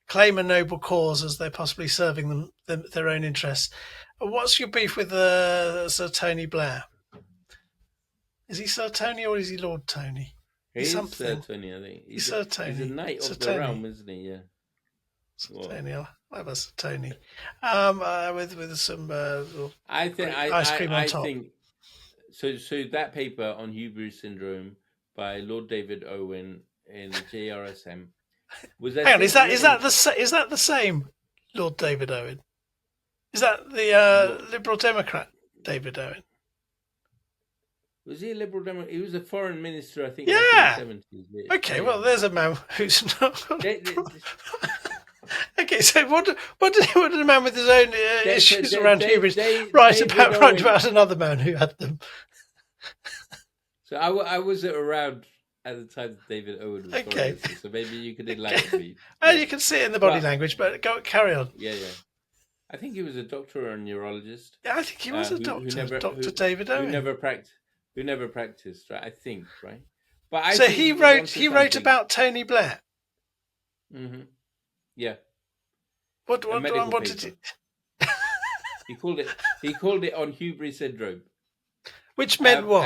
claim a noble cause as they're possibly serving their own interests. What's your beef with Sir Tony Blair? Is he Sir Tony or is he Lord Tony? He's something. Sir Tony, I think. He's Sir Tony. He's a knight of the realm, isn't he? Yeah. Sir Tony, I'll have a Sir Tony. With some I think ice cream on top. Think, so that paper on hubris syndrome by Lord David Owen in the JRSM was that. Hang on, is that the same Lord David Owen? Is that the Liberal Democrat David Owen? Was he a Liberal Democrat? He was a foreign minister, I think. Yeah. In the 70s. Okay, well, there's a man who's not. Okay, so what did a man with his own issues around hubris write about another man who had them? So I was around at the time that David Owen was foreign minister, so maybe you could enlighten me. You can see it in the body language, but carry on. Yeah. I think he was a doctor or a neurologist. Yeah, I think he was a doctor, Dr. David Owen. Who never practiced, right? I think, right? But so he wrote about Tony Blair. Mm-hmm. Yeah. What did he? He called it on hubris syndrome, which meant what?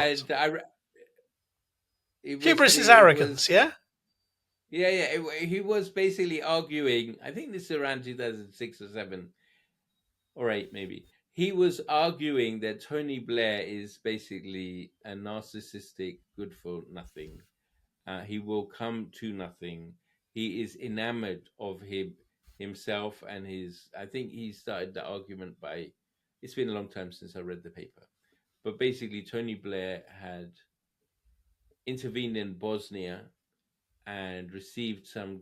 Hubris is arrogance, yeah. Yeah. He was basically arguing. I think this is around 2006 or 7 or 8, maybe. He was arguing that Tony Blair is basically a narcissistic, good for nothing. He will come to nothing. He is enamored of him. himself and his. I think he started the argument by. It's been a long time since I read the paper, but basically Tony Blair had intervened in Bosnia and received some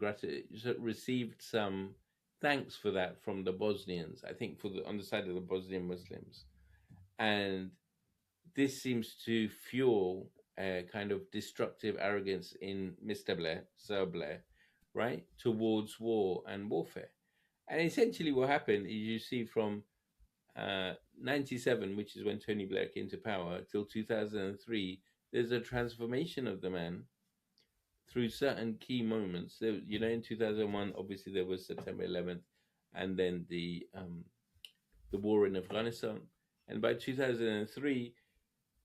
received some thanks for that from the Bosnians. I think on the side of the Bosnian Muslims, and this seems to fuel a kind of destructive arrogance in Mr. Blair, Sir Blair, right, towards war and warfare. And essentially, what happened is you see from 97, which is when Tony Blair came to power, till 2003, there's a transformation of the man through certain key moments. So, in 2001, obviously there was September 11th, and then the war in Afghanistan. And by 2003,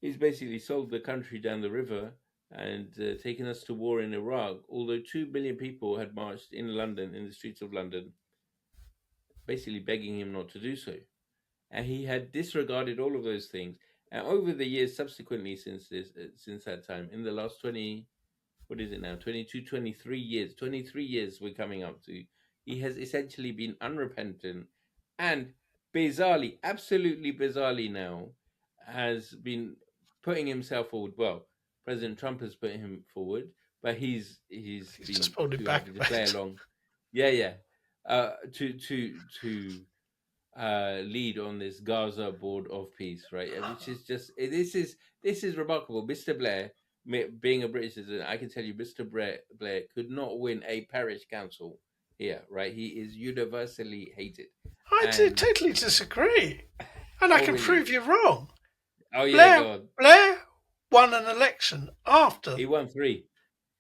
he's basically sold the country down the river and taken us to war in Iraq. Although 2 million people had marched in London, in the streets of London, basically begging him not to do so. And he had disregarded all of those things. And over the years subsequently, since that time, in the last 20, what is it now, 22, 23 years we're coming up to, he has essentially been unrepentant and bizarrely, absolutely bizarrely now, has been putting himself forward. Well, President Trump has put him forward, but he's been just pulled it back to play along. Yeah. To lead on this Gaza board of peace, right? Which is just this is remarkable. Mr. Blair, being a British citizen, I can tell you, Mr. Blair could not win a parish council here, right? He is universally hated. I totally disagree, and I can prove you wrong. Oh yeah, Blair won an election after he won 3.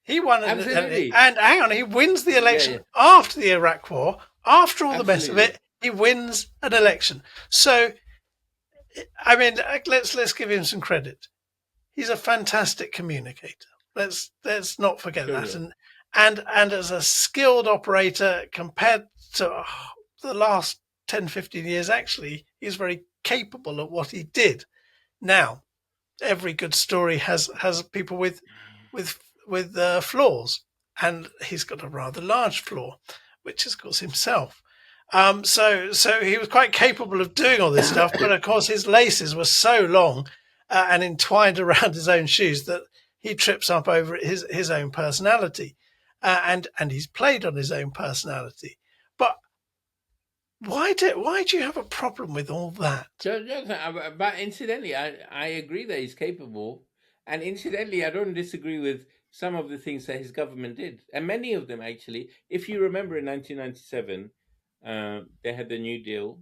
He won and hang on, he wins the election after the Iraq War, after all the mess of it. He wins an election. So, I mean, let's give him some credit. He's a fantastic communicator. Let's not forget that. And as a skilled operator, compared to the last 10, 15 years, actually, he's very capable at what he did. Now, every good story has people with flaws, and he's got a rather large flaw, which is, of course, himself. So he was quite capable of doing all this stuff, but of course his laces were so long and entwined around his own shoes that he trips up over his own personality, and he's played on his own personality. But why do you have a problem with all that? But incidentally, I agree that he's capable, and incidentally, I don't disagree with some of the things that his government did, and many of them actually. If you remember, in 1997. They had the New Deal.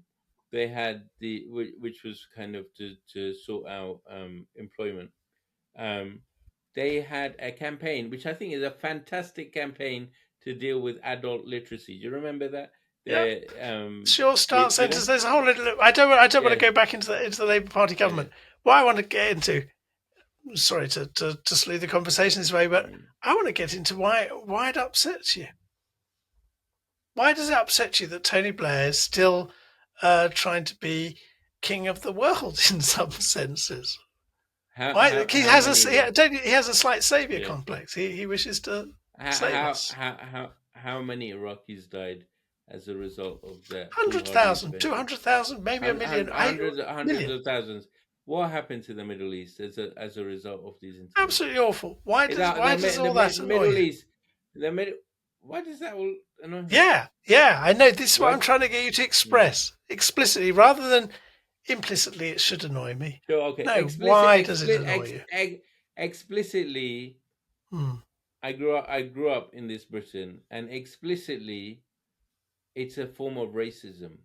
They had which was kind of to sort out employment. They had a campaign, which I think is a fantastic campaign to deal with adult literacy. Do you remember that? Sure. Start sentence. There's a whole little. I don't want to go back into the Labour Party government. What I want to get into. Sorry to slew the conversation this way, but I want to get into why it upsets you. Why does it upset you that Tony Blair is still trying to be king of the world in some senses? He has a slight saviour complex. He wishes to save us. How many Iraqis died as a result of that? 100,000, 200,000, maybe a million. Hundreds of thousands. What happened to the Middle East as a result of these incidents? Absolutely awful. Why does all that annoy you? Why does that all annoy you? Yeah, I know. This is what I'm trying to get you to express explicitly, rather than implicitly. It should annoy me. Sure, okay. No, why does it annoy you? Explicitly, I grew up in this Britain, and explicitly, it's a form of racism.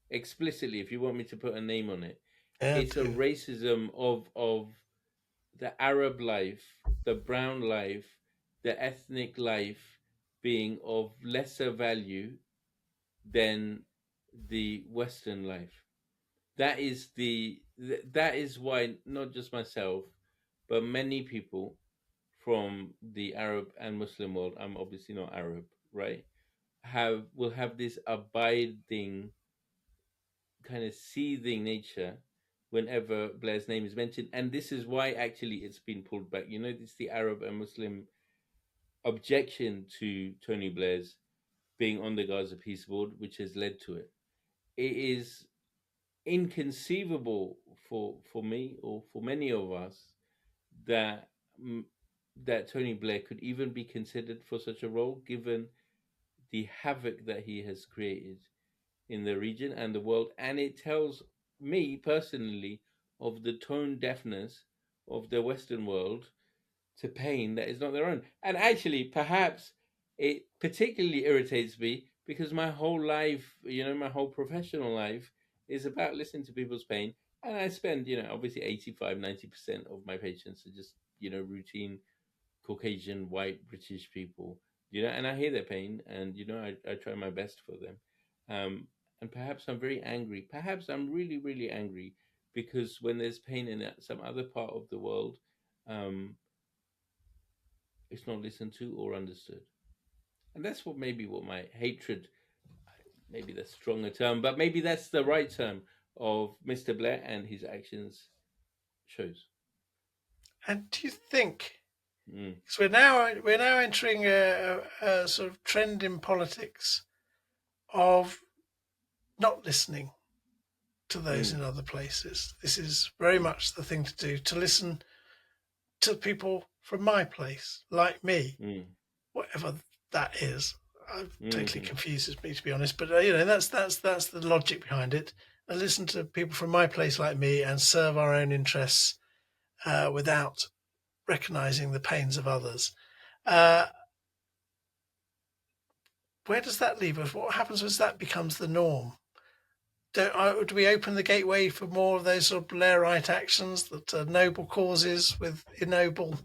Explicitly, if you want me to put a name on it, it's a racism of the Arab life, the brown life, the ethnic life being of lesser value than the Western life. That is why not just myself, but many people from the Arab and Muslim world, I'm obviously not Arab, right, will have this abiding kind of seething nature whenever Blair's name is mentioned. And this is why actually it's been pulled back. It's the Arab and Muslim objection to Tony Blair's being on the Gaza Peace Board, which has led to it. It is inconceivable for me or for many of us that that Tony Blair could even be considered for such a role, given the havoc that he has created in the region and the world. And it tells me personally of the tone deafness of the Western world to pain that is not their own. And actually, perhaps it particularly irritates me because my whole life, my whole professional life is about listening to people's pain. And I spend, obviously 85-90% of my patients are just, routine Caucasian, white, British people, and I hear their pain and, I try my best for them. And perhaps I'm very angry. Perhaps I'm really, really angry because when there's pain in some other part of the world, it's not listened to or understood. And that's what my hatred, maybe that's a stronger term, but maybe that's the right term, of Mr. Blair and his actions shows. And do you think, because we're now entering a sort of trend in politics of not listening to those in other places. This is very much the thing to do, to listen to people from my place, like me, whatever that is. Totally confuses me, to be honest. But that's the logic behind it. I listen to people from my place, like me, and serve our own interests without recognizing the pains of others. Where does that leave us? What happens as that becomes the norm? Do we open the gateway for more of those sort of Blairite actions that are noble causes with ignoble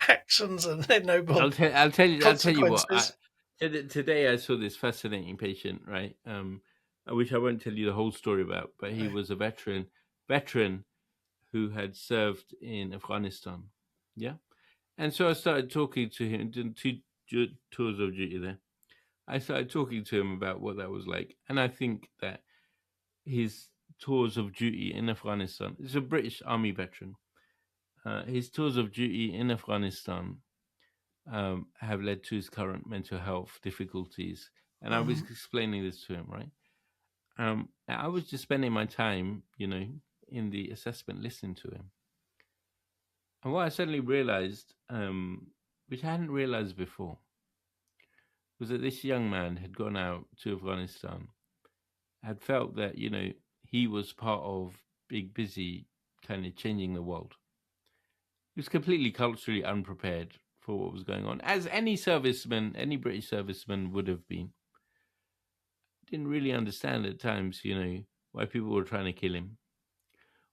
actions and ignoble I'll tell you consequences? what. Today I saw this fascinating patient, right? Which I won't tell you the whole story about, but he was a veteran who had served in Afghanistan. Yeah. And so I started talking to him, did 2 tours of duty there. I started talking to him about what that was like. And I think that his tours of duty in Afghanistan, he's a British Army veteran, his tours of duty in Afghanistan have led to his current mental health difficulties. And I was explaining this to him, right? I was just spending my time, in the assessment listening to him. And what I suddenly realized, which I hadn't realized before, was that this young man had gone out to Afghanistan, had felt that, he was part of big, busy, kind of changing the world. He was completely culturally unprepared for what was going on, as any serviceman, any British serviceman would have been. Didn't really understand at times, why people were trying to kill him,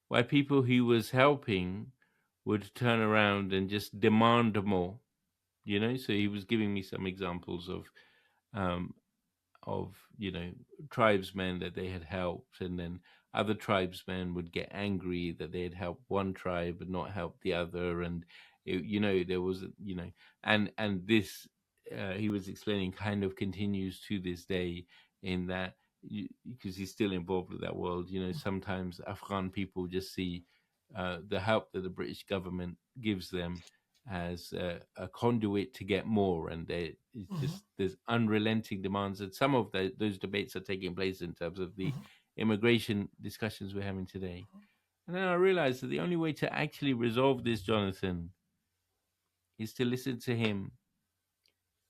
why people he was helping would turn around and just demand more. So he was giving me some examples of tribesmen that they had helped, and then other tribesmen would get angry that they had helped one tribe but not helped the other, and there was and this he was explaining kind of continues to this day, in that because he's still involved with that world. Sometimes Afghan people just see the help that the British government gives them as a conduit to get more, and there's unrelenting demands, and some of those debates are taking place in terms of the immigration discussions we're having today. And then I realized that the only way to actually resolve this, Jonathan, is to listen to him,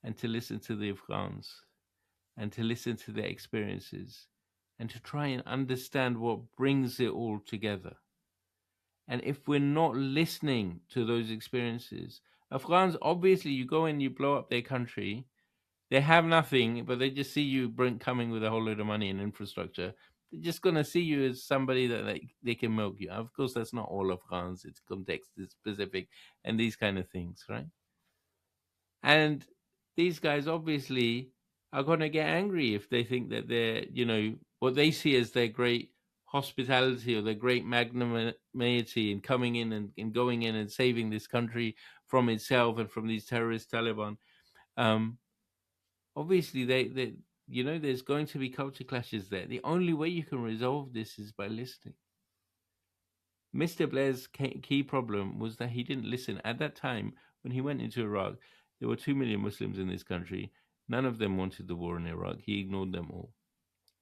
and to listen to the Afghans, and to listen to their experiences, and to try and understand what brings it all together. And if we're not listening to those experiences, Afghans, obviously, you go in, you blow up their country, they have nothing, but they just see you coming with a whole load of money and infrastructure. They're just going to see you as somebody that they can milk you. Of course, that's not all Afghans. It's context, it's specific, and these kind of things, right? And these guys obviously are going to get angry if they think that they're, what they see as their great hospitality or their great magnanimity in coming in and going in and saving this country from itself and from these terrorist Taliban. Obviously, they there's going to be culture clashes there. The only way you can resolve this is by listening. Mr. Blair's key problem was that he didn't listen. At that time, when he went into Iraq, there were 2 million Muslims in this country. None of them wanted the war in Iraq. He ignored them all.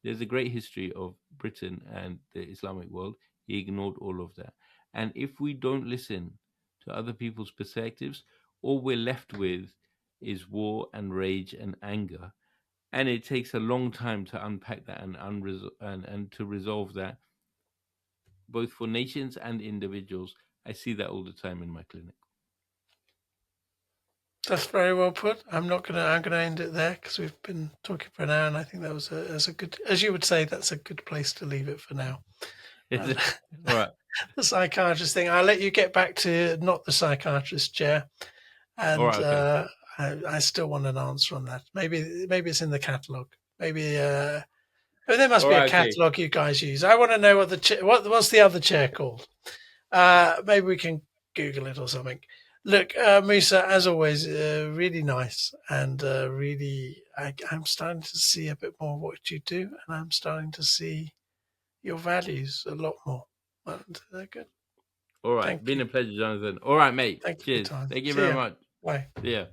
There's a great history of Britain and the Islamic world. He ignored all of that. And if we don't listen to other people's perspectives, all we're left with is war and rage and anger. And it takes a long time to unpack that and to resolve that, both for nations and individuals. I see that all the time in my clinic. That's very well put. I'm gonna end it there because we've been talking for an hour, and I think that was that's a good, as you would say, that's a good place to leave it for now. All right. The psychiatrist thing. I'll let you get back to not the psychiatrist chair, and All right, okay. I still want an answer on that. Maybe it's in the catalogue. Maybe there must All be a right, okay. catalogue you guys use. I want to know what's the other chair called. Maybe we can Google it or something. Look, Musa, as always, really nice, and really, I'm starting to see a bit more of what you do, and I'm starting to see your values a lot more. And they're good. All right. Been a pleasure, Jonathan. All right, mate. Thank you for your Cheers. time. Thank you See very ya. much. Bye. Yeah.